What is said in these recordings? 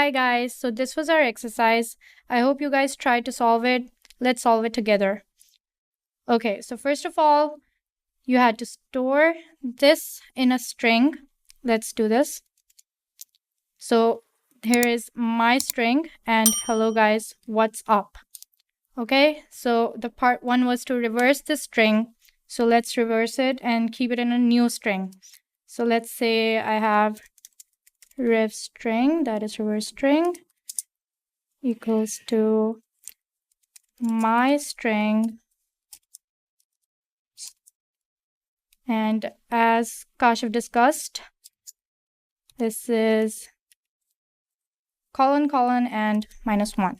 Hi guys, so this was our exercise. I hope you guys tried to solve it. Let's solve it together. Okay, so first of all, you had to store this in a string. Let's do this. So here is my string and hello guys, what's up? Okay, so the part 1 was to reverse the string. So let's reverse it and keep it in a new string. So let's say I have rev string, that is reverse string, equals to my string, and as Kashav discussed, this is colon and -1.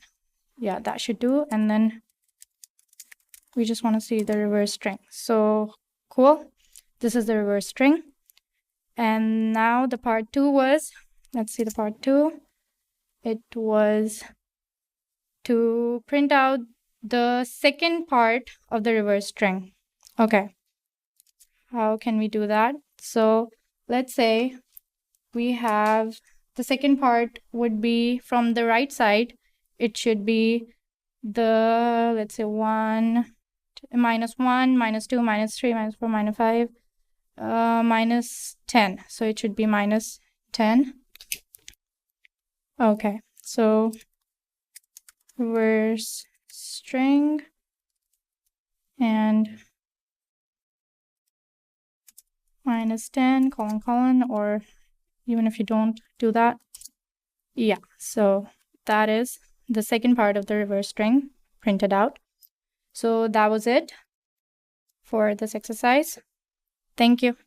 Yeah, that should do. And then we just want to see the reverse string. So cool, this is the reverse string. And now the part 2 was, let's see the part 2, it was to print out the second part of the reverse string. Okay, how can we do that? So let's say we have the second part would be from the right side. It should be the, let's say, -1, -1, -2, -3, -4, -5, -10. So it should be -10. Okay, so reverse string and -10 colon, or even if you don't do that. Yeah, so that is the second part of the reverse string printed out. So that was it for this exercise. Thank you.